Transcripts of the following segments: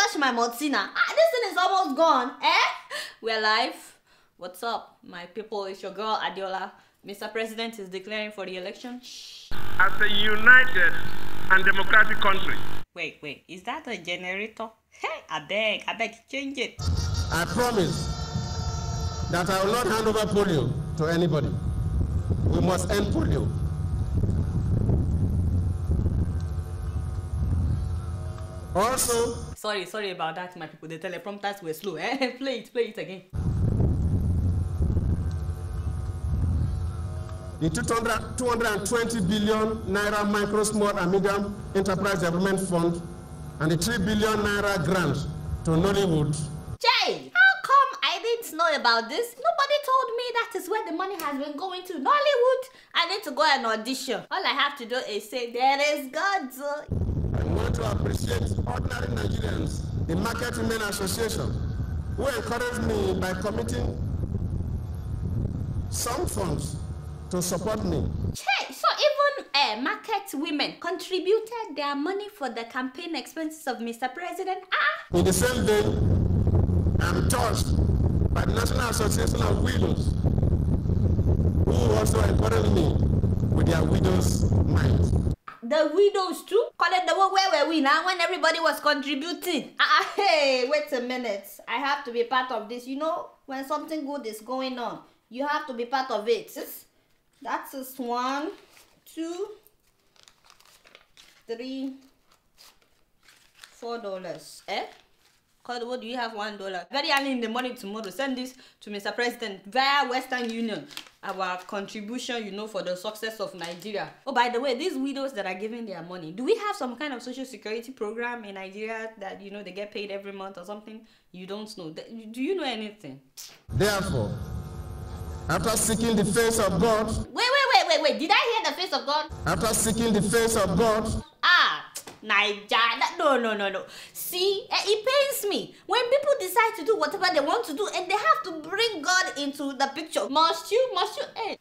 touch my Motina. This thing is almost gone. We're live. What's up, my people? It's your girl Adeola. Mr. President is declaring for the election. As a united and democratic country. Wait. Is that a generator? Hey, I beg, change it. I promise that I will not hand over polio to anybody. We must end polio. Also, sorry about that, my people. The teleprompters were slow. Play it again. the 220 billion naira micro, small and medium enterprise development fund and the 3 billion naira grant to Nollywood. Jay, how come I didn't know about this? Nobody told me that is where the money has been going to. Nollywood. I need to go and audition. All I have to do is say, there is God. I want to appreciate ordinary Nigerians, the Market Women Association, who encouraged me by committing some funds to support me. Hey, so even market women contributed their money for the campaign expenses of Mr. President? In the same day, I'm touched by the National Association of Widows, who also encouraged me with their widows' minds. The widows too? Call it the one where were we now when everybody was contributing? Hey, wait a minute. I have to be part of this. You know, when something good is going on, you have to be part of it. That is 1, 2, 3, $4. Cause what do you have $1? Very early in the morning tomorrow, send this to Mr. President via Western Union. Our contribution, you know, for the success of Nigeria. Oh, by the way, these widows that are giving their money, do we have some kind of social security program in Nigeria that, you know, they get paid every month or something? You don't know. Do you know anything? Therefore, after seeking the face of God. Wait. Did I hear the face of God? After seeking the face of God. Nigeria. No. See, it pains me when people decide to do whatever they want to do and they have to bring God into the picture. Must you?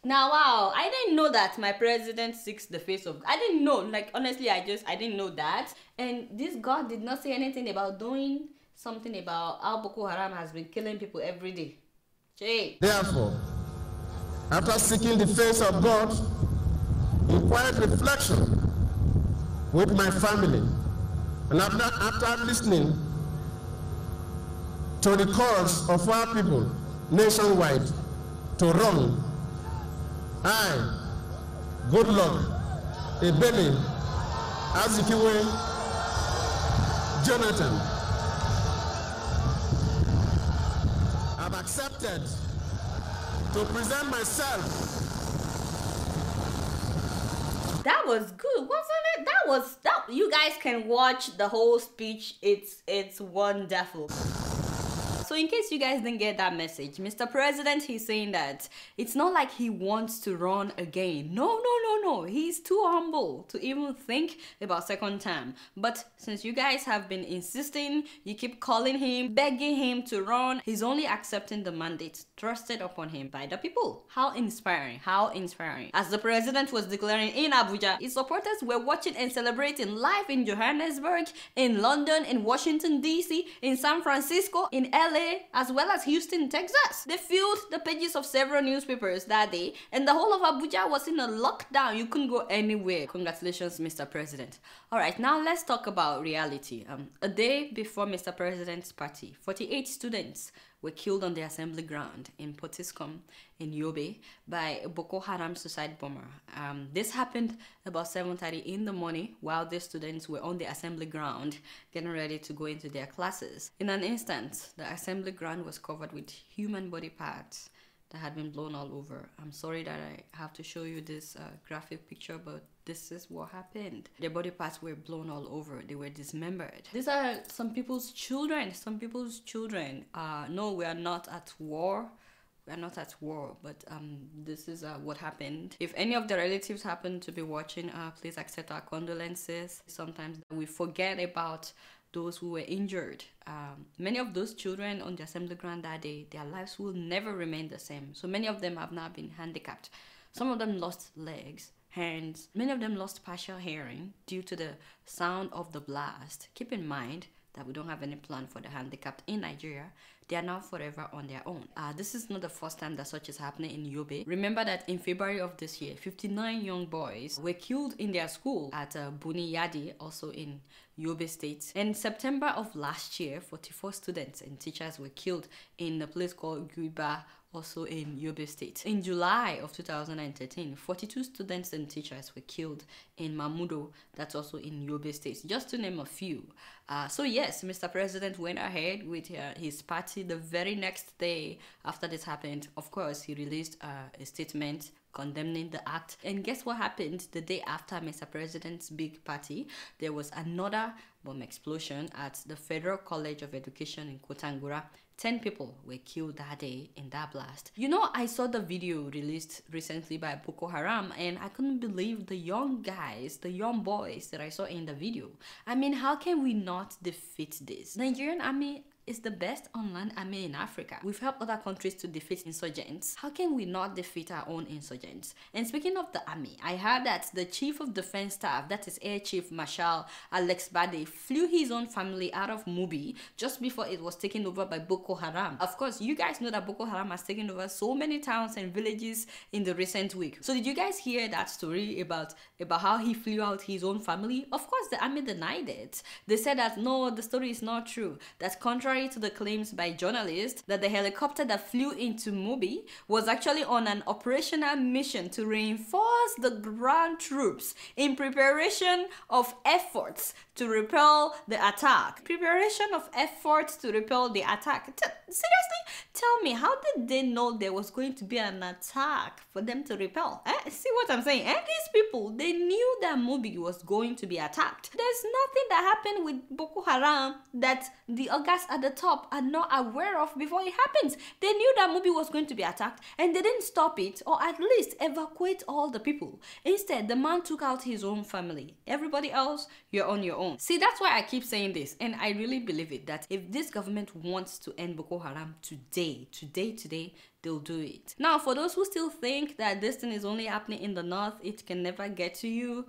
Now, wow, I didn't know that my president seeks the face of God. I didn't know. Like, honestly, I didn't know that. And this God did not say anything about doing something about how Boko Haram has been killing people every day. Jay. Therefore, after seeking the face of God, in quiet reflection with my family, and after listening to the calls of our people nationwide to run, I, Goodluck Jonathan, have accepted to present myself. That was good, wasn't it? That you guys can watch the whole speech. It's wonderful. So in case you guys didn't get that message, Mr. President, he's saying that it's not like he wants to run again. No. He's too humble to even think about second term. But since you guys have been insisting, you keep calling him, begging him to run, he's only accepting the mandate thrusted upon him by the people. How inspiring. As the president was declaring in Abuja, his supporters were watching and celebrating live in Johannesburg, in London, in Washington, D.C., in San Francisco, in LA, as well as Houston, Texas. They filled the pages of several newspapers that day, and the whole of Abuja was in a lockdown. You couldn't go anywhere. Congratulations, Mr. President. Alright, now let's talk about reality. A day before Mr. President's party, 48 students were killed on the assembly ground in Potiskum in Yobe by a Boko Haram suicide bomber. This happened about 7:30 in the morning while the students were on the assembly ground getting ready to go into their classes. In an instant, the assembly ground was covered with human body parts that had been blown all over. I'm sorry that I have to show you this graphic picture, but this is what happened. Their body parts were blown all over. They were dismembered. These are some people's children. No, we are not at war. We are not at war, but this is what happened. If any of the relatives happen to be watching, please accept our condolences. Sometimes we forget about those who were injured. Many of those children on the assembly ground that day, their lives will never remain the same. So many of them have now been handicapped. Some of them lost legs, hands. Many of them lost partial hearing due to the sound of the blast. Keep in mind, that we don't have any plan for the handicapped in Nigeria, they are now forever on their own. This is not the first time that such is happening in Yobe. Remember that in February of this year, 59 young boys were killed in their school at Buniyadi, also in Yobe State. In September of last year, 44 students and teachers were killed in a place called Guiba, also in Yobe State. In July of 2013, 42 students and teachers were killed in Mamudo, that's also in Yobe State, just to name a few. So yes, Mr. President went ahead with his party the very next day after this happened. Of course, he released a statement condemning the act. And guess what happened the day after Mr. President's big party? There was another bomb explosion at the Federal College of Education in Kotangura. 10 people were killed that day in that blast. You know, I saw the video released recently by Boko Haram, and I couldn't believe the young guys, the young boys that I saw in the video. I mean, how can we not defeat this? Nigerian army is the best unmanned army in Africa. We've helped other countries to defeat insurgents. How can we not defeat our own insurgents? And speaking of the army, I heard that the Chief of Defense Staff, that is Air Chief Marshal Alex Bade, flew his own family out of Mubi just before it was taken over by Boko Haram. Of course, you guys know that Boko Haram has taken over so many towns and villages in the recent week. So did you guys hear that story about how he flew out his own family? Of course, the army denied it. They said that no, the story is not true. That's contrary to the claims by journalists that the helicopter that flew into Mubi was actually on an operational mission to reinforce the ground troops in preparation of efforts to repel the attack. Preparation of efforts to repel the attack. Seriously? Tell me, how did they know there was going to be an attack for them to repel? See what I'm saying? These people, they knew that Mubi was going to be attacked. There's nothing that happened with Boko Haram that the August at the top are not aware of before it happens. They knew that Mubi was going to be attacked and they didn't stop it, or at least evacuate all the people. Instead, the man took out his own family. Everybody else, you're on your own. See, that's why I keep saying this, and I really believe it, that if this government wants to end Boko Haram today, they'll do it. Now, for those who still think that this thing is only happening in the north, it can never get to you,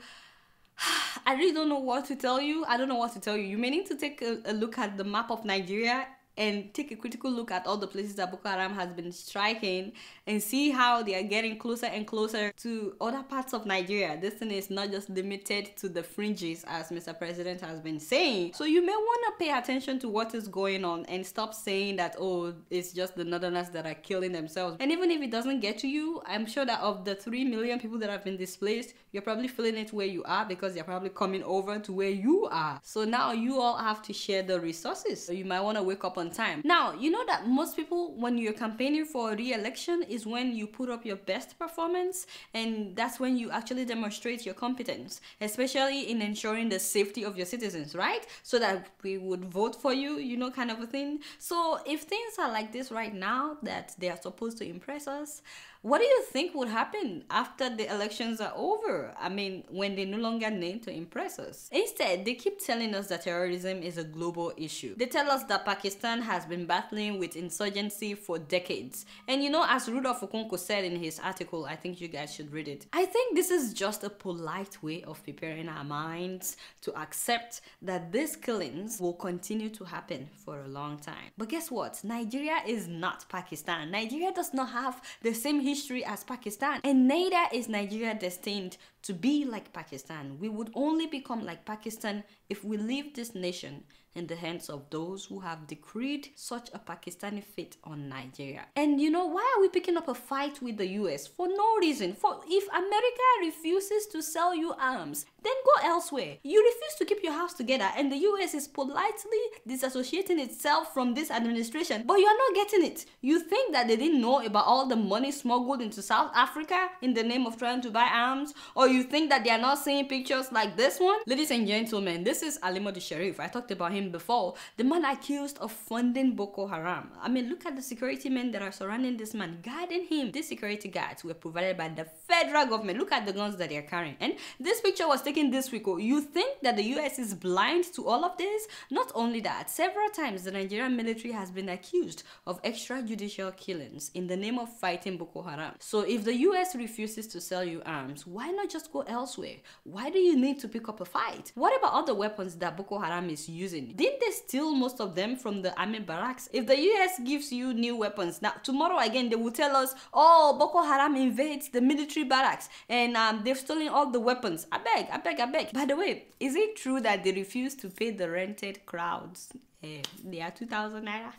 I really don't know what to tell you. I don't know what to tell you. You may need to take a look at the map of Nigeria and take a critical look at all the places that Boko Haram has been striking and see how they are getting closer and closer to other parts of Nigeria. This thing is not just limited to the fringes, as Mr. President has been saying. So you may want to pay attention to what is going on and stop saying that, oh, it's just the northerners that are killing themselves. And even if it doesn't get to you, I'm sure that of the 3 million people that have been displaced, you're probably feeling it where you are because they're probably coming over to where you are. So now you all have to share the resources. So you might want to wake up on time. Now, you know that most people, when you're campaigning for a re-election, is when you put up your best performance, and that's when you actually demonstrate your competence, especially in ensuring the safety of your citizens, right? So that we would vote for you, you know, kind of a thing. So if things are like this right now, that they are supposed to impress us, what do you think would happen after the elections are over? I mean, when they no longer need to impress us. Instead, they keep telling us that terrorism is a global issue. They tell us that Pakistan has been battling with insurgency for decades. And you know, as Rudolph Okonkwo said in his article, I think you guys should read it. I think this is just a polite way of preparing our minds to accept that these killings will continue to happen for a long time. But guess what? Nigeria is not Pakistan. Nigeria does not have the same history as Pakistan, and neither is Nigeria destined to be like Pakistan. We would only become like Pakistan if we leave this nation in the hands of those who have decreed such a Pakistani fate on Nigeria. And you know, why are we picking up a fight with the US? For no reason. For if America refuses to sell you arms, then go elsewhere. You refuse to keep your house together, and the US is politely disassociating itself from this administration, but you are not getting it. You think that they didn't know about all the money smuggled into South Africa in the name of trying to buy arms? Or you think that they are not seeing pictures like this one? Ladies and gentlemen, this is Alimo the Sheriff. I talked about him before. The man accused of funding Boko Haram. I mean, look at the security men that are surrounding this man, guarding him. These security guards were provided by the federal government. Look at the guns that they're carrying. And this picture was taken this week. You think that the US is blind to all of this? Not only that, several times the Nigerian military has been accused of extrajudicial killings in the name of fighting Boko Haram. So if the US refuses to sell you arms, why not just go elsewhere? Why do you need to pick up a fight? What about other weapons that Boko Haram is using? Didn't they steal most of them from the army barracks? If the US gives you new weapons, now tomorrow again they will tell us, oh, Boko Haram invades the military barracks and they've stolen all the weapons. I beg. By the way, is it true that they refuse to pay the rented crowds? They are 2,000 naira.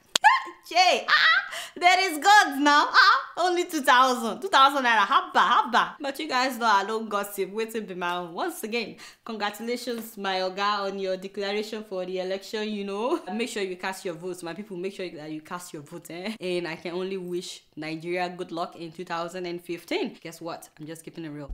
Jay, there is God now. Only 2,000 naira. Habba. But you guys know I don't gossip. Waiting be my own. Once again, congratulations, my Oga, on your declaration for the election. You know, make sure you cast your votes. My people, make sure that you cast your vote. And I can only wish Nigeria good luck in 2015. Guess what? I'm just keeping it real.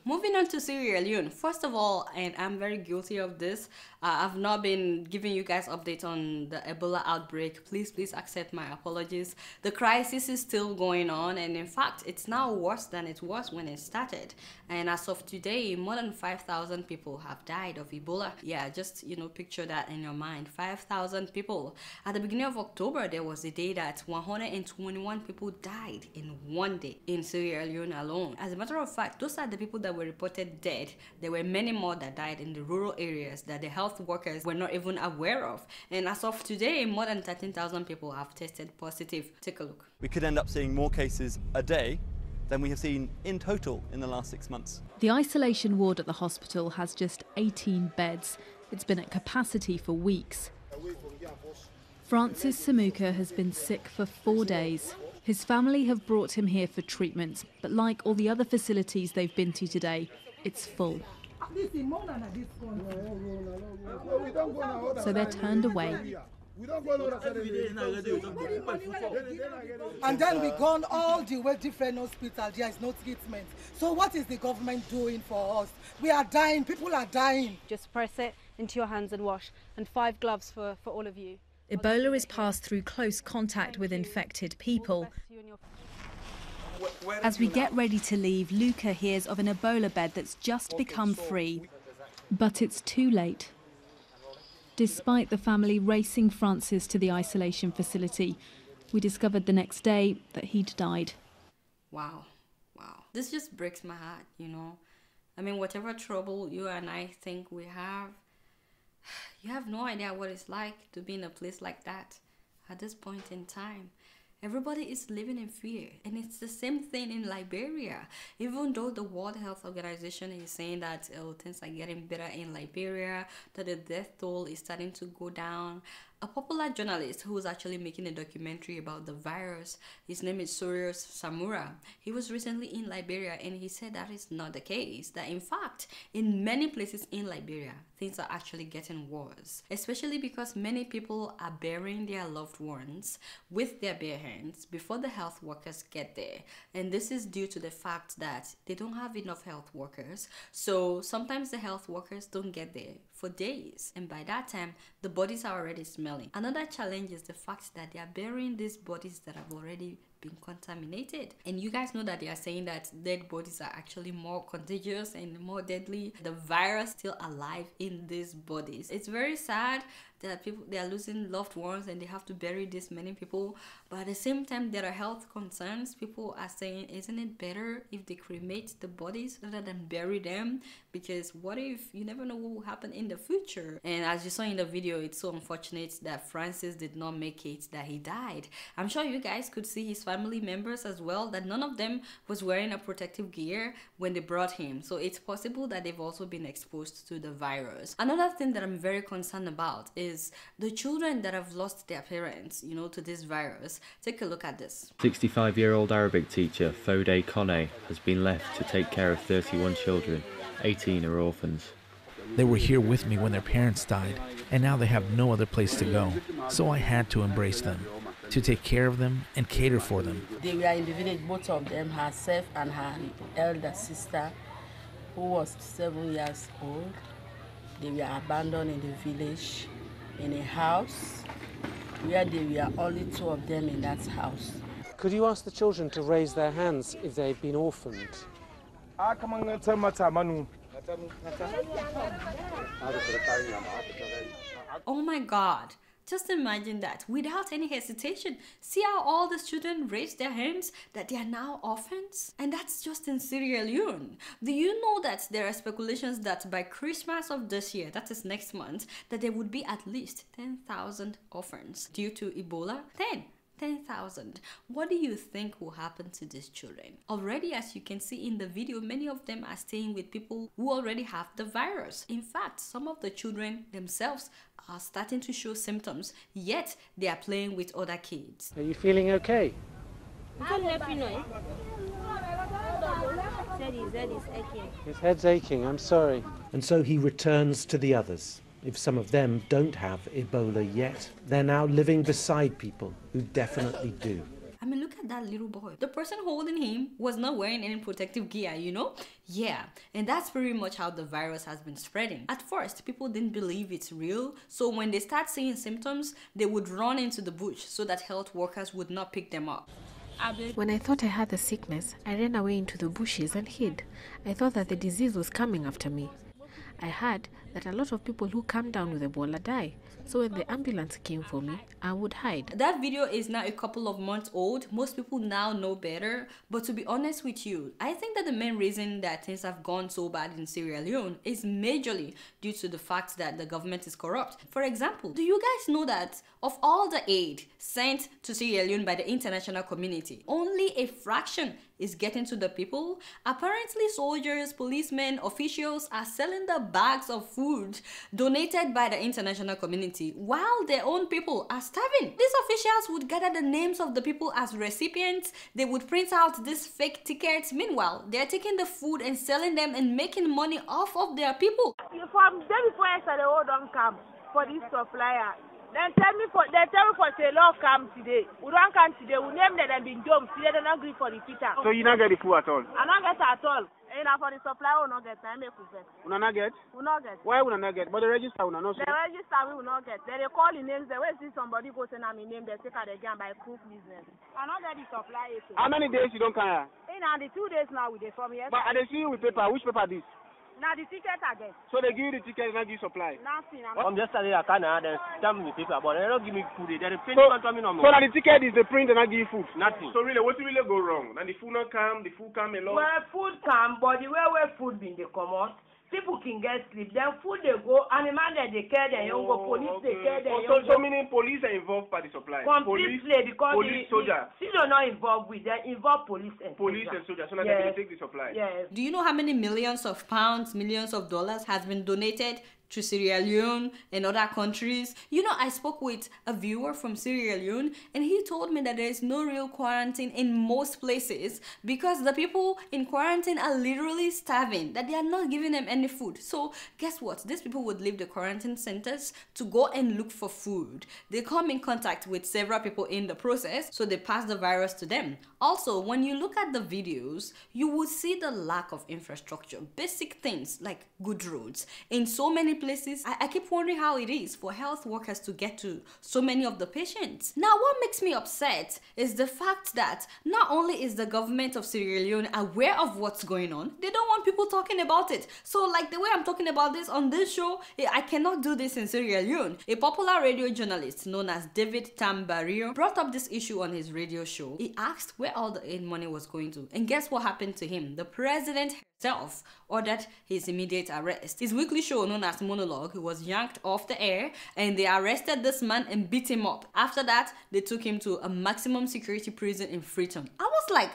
Moving on to Sierra Leone. First of all, and I'm very guilty of this, I've not been giving you guys updates on the Ebola outbreak. Please accept my apologies. The crisis is still going on, and in fact, it's now worse than it was when it started. And as of today, more than 5,000 people have died of Ebola. Yeah, just, you know, picture that in your mind. 5,000 people. At the beginning of October, there was a day that 121 people died in one day in Sierra Leone alone. As a matter of fact, those are the people that were reported dead. There were many more that died in the rural areas that the health workers were not even aware of. And as of today, more than 13,000 people have tested positive. Take a look. We could end up seeing more cases a day than we have seen in total in the last 6 months. The isolation ward at the hospital has just 18 beds. It's been at capacity for weeks. Francis Samuka has been sick for 4 days. His family have brought him here for treatment, but like all the other facilities they've been to today, it's full. So they're turned away. And then we gone all the way different hospitals. There is no treatment. So what is the government doing for us? We are dying. People are dying. Just press it into your hands and wash. And 5 gloves for all of you. Ebola is passed through close contact with infected people. As we get ready to leave, Luca hears of an Ebola bed that's just become free. But it's too late. Despite the family racing Francis to the isolation facility, we discovered the next day that he'd died. Wow. This just breaks my heart, you know. I mean, whatever trouble you and I think we have, you have no idea what it's like to be in a place like that at this point in time. Everybody is living in fear, and it's the same thing in Liberia. Even though the World Health Organization is saying that things are getting better in Liberia, that the death toll is starting to go down, a popular journalist who was actually making a documentary about the virus, his name is Sorios Samura, he was recently in Liberia, and he said that is not the case. That in fact, in many places in Liberia, things are actually getting worse, especially because many people are burying their loved ones with their bare hands before the health workers get there. And this is due to the fact that they don't have enough health workers, so sometimes the health workers don't get there for days, and by that time the bodies are already smelling. Another challenge is the fact that they are burying these bodies that have already been contaminated, and you guys know that they are saying that dead bodies are actually more contagious and more deadly. The virus still alive in these bodies. It's very sad that people, they are losing loved ones and they have to bury this many people, but at the same time there are health concerns. People are saying, isn't it better if they cremate the bodies rather than bury them? Because what if, you never know what will happen in the future. And as you saw in the video, it's so unfortunate that Francis did not make it, that he died. I'm sure you guys could see his family members as well, that none of them was wearing a protective gear when they brought him, so it's possible that they've also been exposed to the virus. Another thing that I'm very concerned about is the children that have lost their parents, you know, to this virus. Take a look at this. 65-year-old Arabic teacher Fode Kone has been left to take care of 31 children. 18 are orphans. They were here with me when their parents died, and now they have no other place to go. So I had to embrace them, to take care of them and cater for them. They were in the village, both of them, herself and her elder sister, who was 7 years old. They were abandoned in the village, in a house, where they were only 2 of them in that house. Could you ask the children to raise their hands if they've been orphaned? Oh my God. Just imagine that, without any hesitation. See how all the children raised their hands that they are now orphans? And that's just in Sierra Leone. Do you know that there are speculations that by Christmas of this year, that is next month, that there would be at least 10,000 orphans due to Ebola? 10,000. What do you think will happen to these children? Already, as you can see in the video, many of them are staying with people who already have the virus. In fact, some of the children themselves are starting to show symptoms, yet they are playing with other kids. Are you feeling okay? His head's aching, I'm sorry. And so he returns to the others. If some of them don't have Ebola yet, they're now living beside people who definitely do. I mean, look at that little boy. The person holding him was not wearing any protective gear, you know? Yeah, and that's pretty much how the virus has been spreading. At first, people didn't believe it's real, so when they start seeing symptoms, they would run into the bush so that health workers would not pick them up. When I thought I had the sickness, I ran away into the bushes and hid. I thought that the disease was coming after me. I heard that a lot of people who come down with Ebola die. So when the ambulance came for me, I would hide. That video is now a couple of months old. Most people now know better. But to be honest with you, I think that the main reason that things have gone so bad in Sierra Leone is majorly due to the fact that the government is corrupt. For example, do you guys know that of all the aid sent to Sierra Leone by the international community, only a fraction is getting to the people? Apparently, soldiers, policemen, officials are selling the bags of food donated by the international community while their own people are starving. These officials would gather the names of the people as recipients. They would print out these fake tickets. Meanwhile, they're taking the food and selling them and making money off of their people. From day before yesterday, don't come for this supplier. They tell me for say law come today. We don't come today. We name them and been dumb. Today they don't agree for the Peter. So you not get the food at all? I don't get at all. And for the supplier, we not get. I make we get. We not get? We not get. Why we not get? But the register we not. The register we will not get. Then they call the names. They will see somebody go send me name. They take out again by proof business. I not get the supplier. How many days you don't come here? In the 2 days now we dey from here. But I dey see you with paper. Which paper this? Now the ticket again. So they give you the ticket and not give you supply? Nothing. From yesterday I can't they stamp me paper, but they don't give me food. They're printing coming on. So now the ticket is the print and not give you food? Nothing. So really, what will really go wrong? And the food not come, the food come along? Well, food come, but the way food been they come out, people can get sleep. Then food they go, and the man that they care, they don't go. Police they care, they don't go. So meaning police are involved by the supply? Completely, because police, soldier. Still are not involved with them. Involve police and soldier. So now they can take the supply. Yes. Do you know how many millions of pounds, millions of dollars has been donated to Sierra Leone and other countries? You know, I spoke with a viewer from Sierra Leone and he told me that there is no real quarantine in most places because the people in quarantine are literally starving, that they are not giving them any food. So guess what? These people would leave the quarantine centers to go and look for food. They come in contact with several people in the process, so they pass the virus to them. Also, when you look at the videos, you will see the lack of infrastructure, basic things like good roads. In so many places, I keep wondering how it is for health workers to get to so many of the patients. Now, what makes me upset is the fact that not only is the government of Sierra Leone aware of what's going on, they don't want people talking about it. So like the way I'm talking about this on this show, I cannot do this in Sierra Leone. A popular radio journalist known as David Tambario brought up this issue on his radio show. He asked where all the aid money was going to, and guess what happened to him? The president himself ordered his immediate arrest. His weekly show known as Monologue, he was yanked off the air and they arrested this man and beat him up. After that, they took him to a maximum security prison in Freetown. I was like,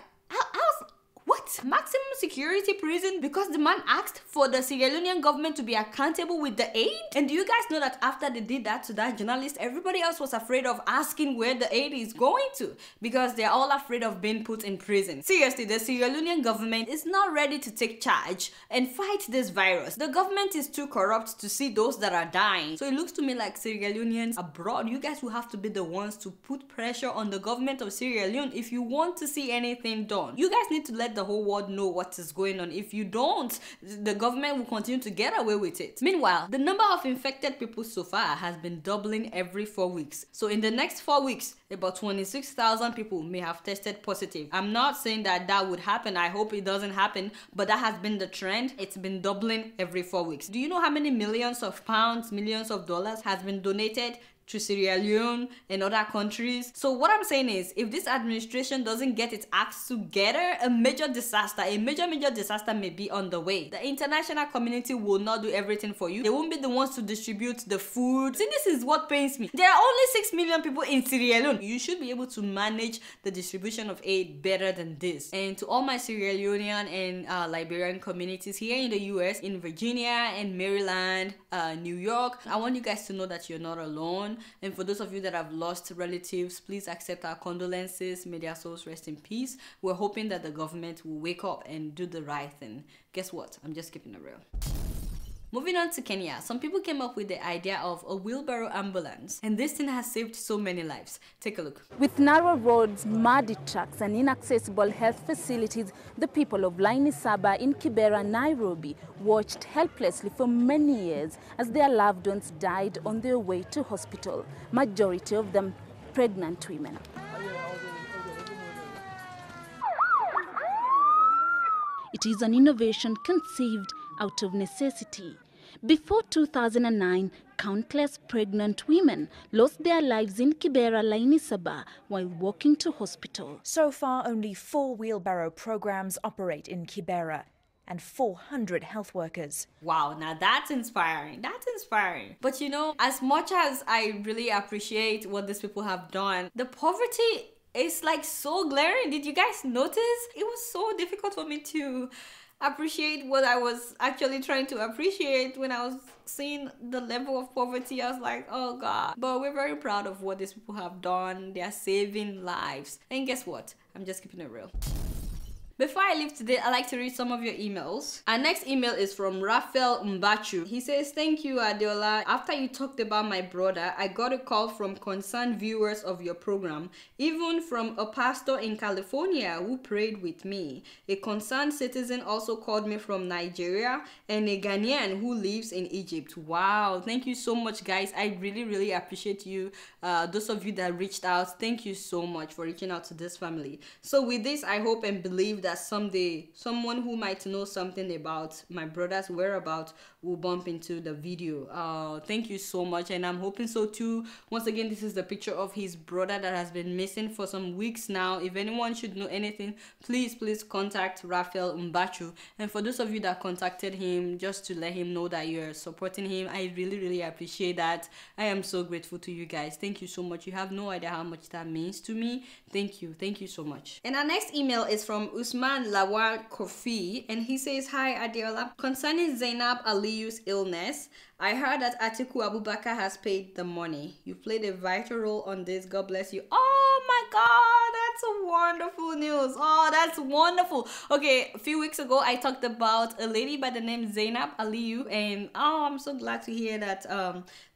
what? Maximum security prison because the man asked for the Sierra Leonean government to be accountable with the aid? And do you guys know that after they did that to that journalist, everybody else was afraid of asking where the aid is going to because they're all afraid of being put in prison. Seriously, the Sierra Leonean government is not ready to take charge and fight this virus. The government is too corrupt to see those that are dying. So it looks to me like Sierra Leoneans abroad, you guys will have to be the ones to put pressure on the government of Sierra Leone if you want to see anything done. You guys need to let the whole whole world know what is going on. If you don't, the government will continue to get away with it. Meanwhile, the number of infected people so far has been doubling every 4 weeks. So in the next 4 weeks, about 26,000 people may have tested positive. I'm not saying that that would happen. I hope it doesn't happen, but that has been the trend. It's been doubling every 4 weeks. Do you know how many millions of pounds, millions of dollars has been donated to Sierra Leone and other countries? So what I'm saying is, if this administration doesn't get its acts together, a major disaster may be on the way. The international community will not do everything for you. They won't be the ones to distribute the food. See, this is what pains me. There are only 6 million people in Sierra Leone. You should be able to manage the distribution of aid better than this. And to all my Sierra Leonean and Liberian communities here in the US, in Virginia and Maryland, New York, I want you guys to know that you're not alone. And for those of you that have lost relatives, please accept our condolences. May their souls rest in peace. We're hoping that the government will wake up and do the right thing. Guess what? I'm just keeping it real. Moving on to Kenya, some people came up with the idea of a wheelbarrow ambulance, and this thing has saved so many lives. Take a look. With narrow roads, muddy tracks and inaccessible health facilities, the people of Laini Saba in Kibera, Nairobi, watched helplessly for many years as their loved ones died on their way to hospital, majority of them pregnant women. It is an innovation conceived out of necessity. Before 2009, countless pregnant women lost their lives in Kibera, Laini Saba while walking to hospital. So far, only 4 wheelbarrow programs operate in Kibera and 400 health workers. Wow, now that's inspiring. That's inspiring. But you know, as much as I really appreciate what these people have done, the poverty is like so glaring. Did you guys notice? It was so difficult for me to appreciate what I was actually trying to appreciate when I was seeing the level of poverty. I was like, oh God. But we're very proud of what these people have done. They are saving lives. And guess what? I'm just keeping it real. Before I leave today, I'd like to read some of your emails. Our next email is from Raphael Mbachu. He says, thank you, Adeola. After you talked about my brother, I got a call from concerned viewers of your program, even from a pastor in California who prayed with me. A concerned citizen also called me from Nigeria, and a Ghanaian who lives in Egypt. Wow, thank you so much, guys. I really appreciate you. Those of you that reached out, thank you so much for reaching out to this family. So with this, I hope and believe that someday someone who might know something about my brother's whereabouts will bump into the video. Thank you so much, and I'm hoping so too. Once again, this is the picture of his brother that has been missing for some weeks now. If anyone should know anything, please contact Raphael Mbachu. And for those of you that contacted him, just to let him know that you're supporting him, I really appreciate that. I am so grateful to you guys. Thank you so much. You have no idea how much that means to me. Thank you so much. And our next email is from Usman Lawal Kofi, and he says, hi Adeola, concerning Zainab Aliyu's illness, I heard that Atiku Abubakar has paid the money. You played a vital role on this. God bless you. Oh my God, that's a wonderful news. Oh, that's wonderful. Okay, a few weeks ago, I talked about a lady by the name Zainab Aliyu, and oh, I'm so glad to hear that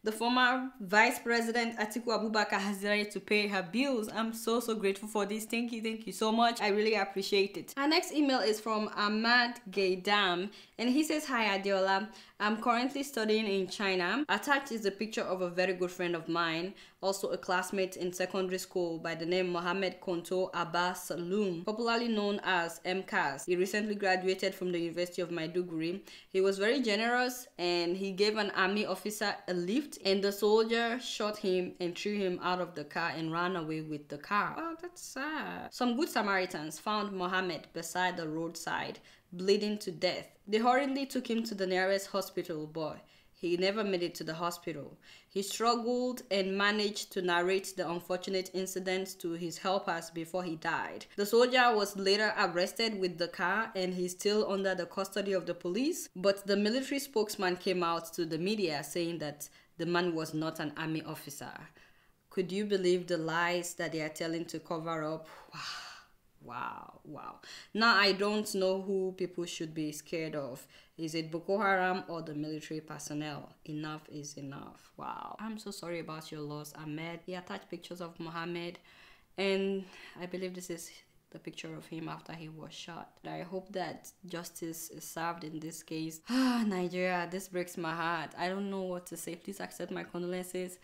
the former Vice President Atiku Abubakar has decided to pay her bills. I'm so grateful for this. Thank you so much. I really appreciate it. Our next email is from Ahmad Gaydam, and he says, hi Adeola, I'm currently studying in China. Attached is a picture of a very good friend of mine, also a classmate in secondary school by the name Mohammed Konto Abbas Saloom, popularly known as MCAS. He recently graduated from the University of Maiduguri. He was very generous and he gave an army officer a lift, and the soldier shot him and threw him out of the car and ran away with the car. Oh, that's sad. Some good Samaritans found Mohammed beside the roadside, bleeding to death. They hurriedly took him to the nearest hospital, but he never made it to the hospital. He struggled and managed to narrate the unfortunate incident to his helpers before he died. The soldier was later arrested with the car, and he's still under the custody of the police, but the military spokesman came out to the media saying that the man was not an army officer. Could you believe the lies that they are telling to cover up? Wow. Now I don't know who people should be scared of. Is it Boko Haram or the military personnel? Enough is enough. Wow. I'm so sorry about your loss, Ahmed. He attached pictures of Mohammed, and I believe this is the picture of him after he was shot. I hope that justice is served in this case. Nigeria, this breaks my heart. I don't know what to say. Please accept my condolences.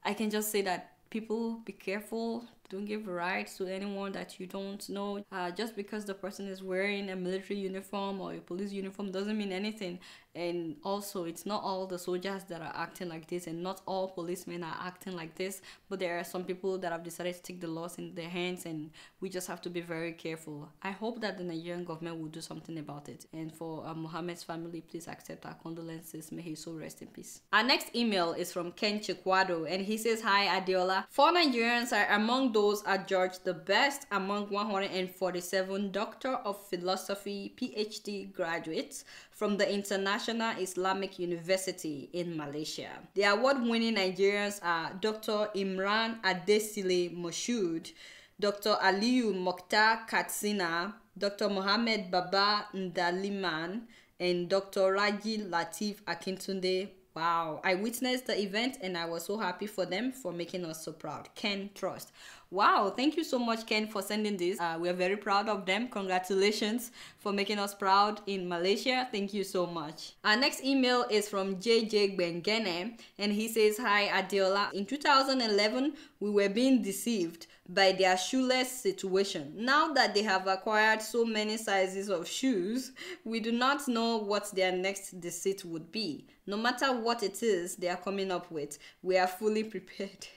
I can just say that people, be careful. Don't give rights to anyone that you don't know. Just because the person is wearing a military uniform or a police uniform doesn't mean anything. And also, it's not all the soldiers that are acting like this, and not all policemen are acting like this, but there are some people that have decided to take the laws in their hands, and we just have to be very careful. I hope that the Nigerian government will do something about it. And for Mohammed's family, please accept our condolences. May his soul rest in peace. Our next email is from Ken Chikwado, and he says, "Hi Adeola. 4 Nigerians are among those adjudged the best among 147 Doctor of Philosophy PhD graduates from the International Islamic University in Malaysia. The award-winning Nigerians are Dr. Imran Adesile Moshood, Dr. Aliyu Mokhtar Katsina, Dr. Mohammed Baba Ndaliman, and Dr. Raji Latif Akintunde. Wow, I witnessed the event and I was so happy for them for making us so proud. Ken Trust." Wow, thank you so much, Ken, for sending this. We are very proud of them. Congratulations for making us proud in Malaysia. Thank you so much. Our next email is from JJ Bengene, and he says, "Hi Adeola. In 2011, we were being deceived by their shoeless situation. Now that they have acquired so many sizes of shoes, we do not know what their next deceit would be. No matter what it is they are coming up with, we are fully prepared.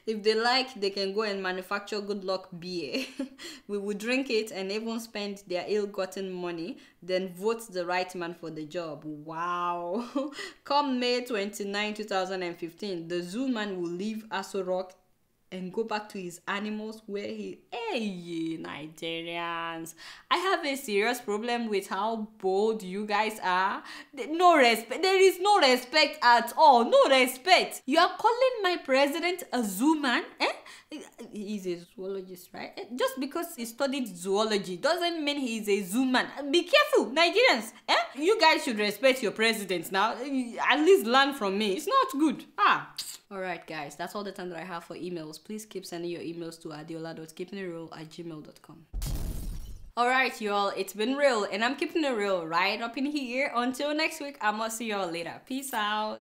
If they like, they can go and manufacture Goodluck beer. We will drink it and even spend their ill-gotten money, then vote the right man for the job." Wow. Come May 29, 2015, the zoo man will leave Aso Rock and go back to his animals where he... Hey, Nigerians, I have a serious problem with how bold you guys are. No respect. There is no respect at all. No respect. You are calling my president a zoo man? He's a zoologist, right? Just because he studied zoology doesn't mean he's a zoo man. Be careful, Nigerians. You guys should respect your president now. At least learn from me. It's not good. Alright guys, that's all the time that I have for emails. Please keep sending your emails to adeola.keepingitreal@gmail.com. Alright y'all, it's been real and I'm keeping it real right up in here. Until next week, I'ma see y'all later. Peace out.